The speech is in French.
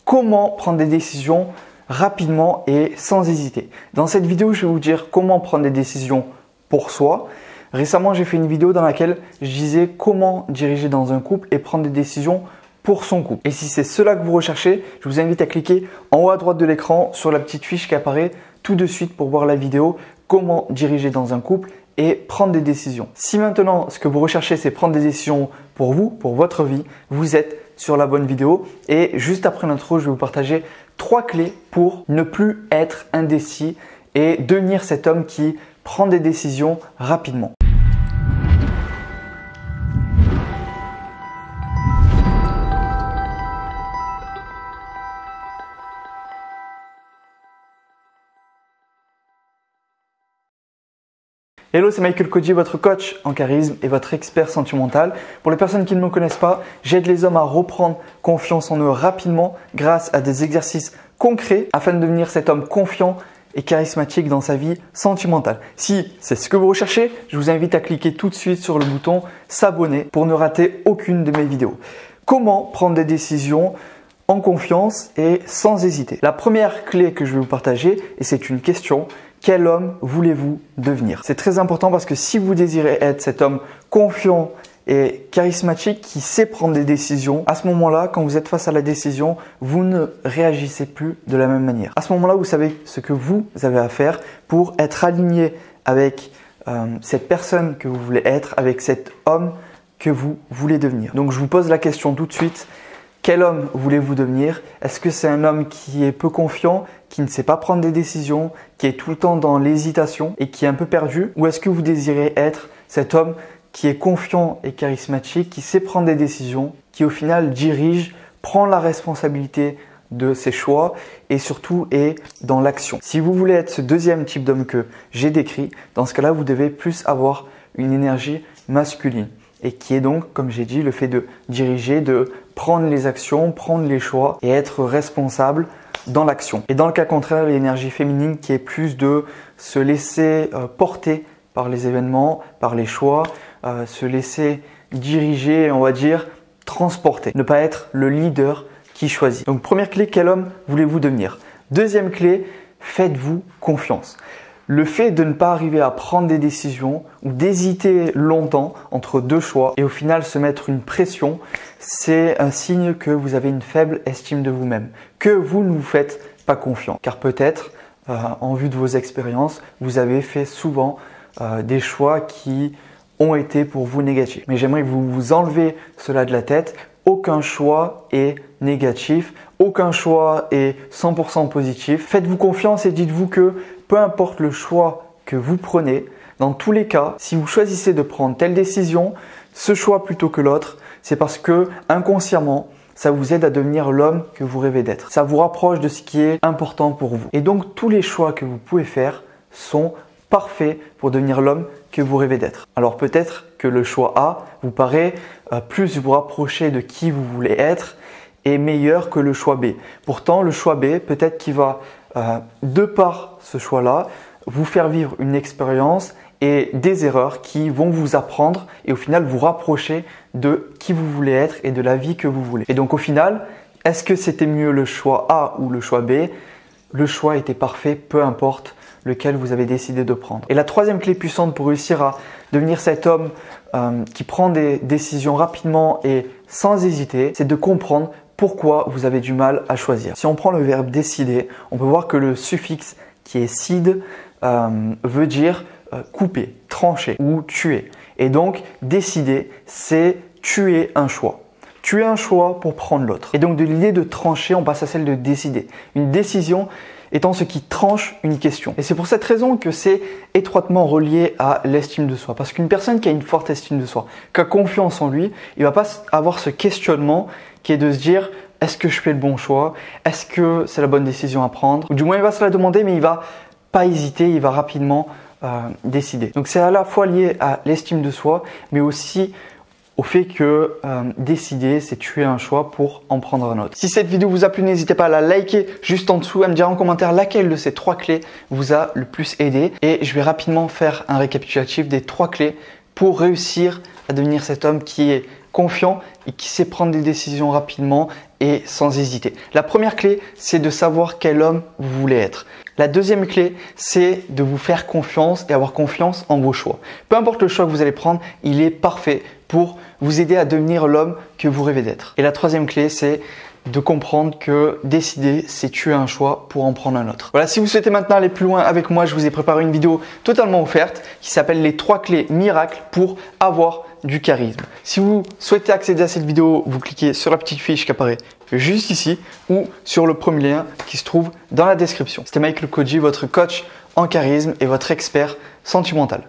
comment prendre des décisions rapidement et sans hésiter. Dans cette vidéo, je vais vous dire comment prendre des décisions pour soi. Récemment, j'ai fait une vidéo dans laquelle je disais comment diriger dans un couple et prendre des décisions pour son couple. Et si c'est cela que vous recherchez, je vous invite à cliquer en haut à droite de l'écran sur la petite fiche qui apparaît tout de suite pour voir la vidéo comment diriger dans un couple et prendre des décisions. Si maintenant ce que vous recherchez c'est prendre des décisions pour vous, pour votre vie, vous êtes sur la bonne vidéo. Et juste après l'intro, je vais vous partager 3 clés pour ne plus être indécis et devenir cet homme qui prend des décisions rapidement. Hello, c'est Michael Koji, votre coach en charisme et votre expert sentimental. Pour les personnes qui ne me connaissent pas, j'aide les hommes à reprendre confiance en eux rapidement grâce à des exercices concrets afin de devenir cet homme confiant et charismatique dans sa vie sentimentale. Si c'est ce que vous recherchez, je vous invite à cliquer tout de suite sur le bouton s'abonner pour ne rater aucune de mes vidéos. Comment prendre des décisions en confiance et sans hésiter? La première clé que je vais vous partager, et c'est une question: quel homme voulez-vous devenir? C'est très important parce que si vous désirez être cet homme confiant et charismatique qui sait prendre des décisions, à ce moment-là, quand vous êtes face à la décision, vous ne réagissez plus de la même manière. À ce moment-là, vous savez ce que vous avez à faire pour être aligné avec cette personne que vous voulez être, avec cet homme que vous voulez devenir. Donc, je vous pose la question tout de suite. Quel homme voulez-vous devenir? Est-ce que c'est un homme qui est peu confiant, qui ne sait pas prendre des décisions, qui est tout le temps dans l'hésitation et qui est un peu perdu? Ou est-ce que vous désirez être cet homme qui est confiant et charismatique, qui sait prendre des décisions, qui au final dirige, prend la responsabilité de ses choix et surtout est dans l'action? Si vous voulez être ce deuxième type d'homme que j'ai décrit, dans ce cas-là, vous devez plus avoir une énergie masculine. Et qui est donc, comme j'ai dit, le fait de diriger, de prendre les actions, prendre les choix et être responsable dans l'action. Et dans le cas contraire, l'énergie féminine qui est plus de se laisser porter par les événements, par les choix, se laisser diriger, on va dire, transporter. Ne pas être le leader qui choisit. Donc première clé, quel homme voulez-vous devenir? Deuxième clé, faites-vous confiance. Le fait de ne pas arriver à prendre des décisions ou d'hésiter longtemps entre deux choix et au final se mettre une pression, c'est un signe que vous avez une faible estime de vous-même, que vous ne vous faites pas confiant. Car peut-être, en vue de vos expériences, vous avez fait souvent des choix qui ont été pour vous négatifs. Mais j'aimerais que vous vous enlevez cela de la tête. Aucun choix est négatif, aucun choix est 100% positif. Faites-vous confiance et dites-vous que peu importe le choix que vous prenez, dans tous les cas, si vous choisissez de prendre telle décision, ce choix plutôt que l'autre, c'est parce que inconsciemment, ça vous aide à devenir l'homme que vous rêvez d'être. Ça vous rapproche de ce qui est important pour vous. Et donc, tous les choix que vous pouvez faire sont parfaits pour devenir l'homme que vous rêvez d'être. Alors peut-être que le choix A vous paraît plus vous rapprocher de qui vous voulez être et meilleur que le choix B. Pourtant, le choix B, peut-être qu'il va, de par ce choix-là, vous faire vivre une expérience et des erreurs qui vont vous apprendre et au final vous rapprocher de qui vous voulez être et de la vie que vous voulez. Et donc au final, est-ce que c'était mieux le choix A ou le choix B? Le choix était parfait, peu importe lequel vous avez décidé de prendre. Et la troisième clé puissante pour réussir à devenir cet homme qui prend des décisions rapidement et sans hésiter, c'est de comprendre pourquoi vous avez du mal à choisir. Si on prend le verbe décider, on peut voir que le suffixe qui est cide veut dire couper, trancher ou tuer. Et donc décider, c'est tuer un choix. Tuer un choix pour prendre l'autre. Et donc de l'idée de trancher, on passe à celle de décider. Une décision étant ce qui tranche une question. Et c'est pour cette raison que c'est étroitement relié à l'estime de soi. Parce qu'une personne qui a une forte estime de soi, qui a confiance en lui, il ne va pas avoir ce questionnement qui est de se dire « est-ce que je fais le bon choix? Est-ce que c'est la bonne décision à prendre ?» Ou du moins il va se la demander, mais il ne va pas hésiter, il va rapidement décider. Donc c'est à la fois lié à l'estime de soi, mais aussi au fait que décider, c'est tuer un choix pour en prendre un autre. Si cette vidéo vous a plu, n'hésitez pas à la liker juste en dessous, à me dire en commentaire laquelle de ces 3 clés vous a le plus aidé. Et je vais rapidement faire un récapitulatif des 3 clés pour réussir à devenir cet homme qui est confiant et qui sait prendre des décisions rapidement et sans hésiter. La première clé, c'est de savoir quel homme vous voulez être. La deuxième clé, c'est de vous faire confiance et avoir confiance en vos choix. Peu importe le choix que vous allez prendre, il est parfait pour vous aider à devenir l'homme que vous rêvez d'être. Et la troisième clé, c'est de comprendre que décider, c'est tuer un choix pour en prendre un autre. Voilà, si vous souhaitez maintenant aller plus loin avec moi, je vous ai préparé une vidéo totalement offerte qui s'appelle les 3 clés miracles pour avoir du charisme. Si vous souhaitez accéder à cette vidéo, vous cliquez sur la petite fiche qui apparaît juste ici ou sur le premier lien qui se trouve dans la description. C'était Michael Koji, votre coach en charisme et votre expert sentimental.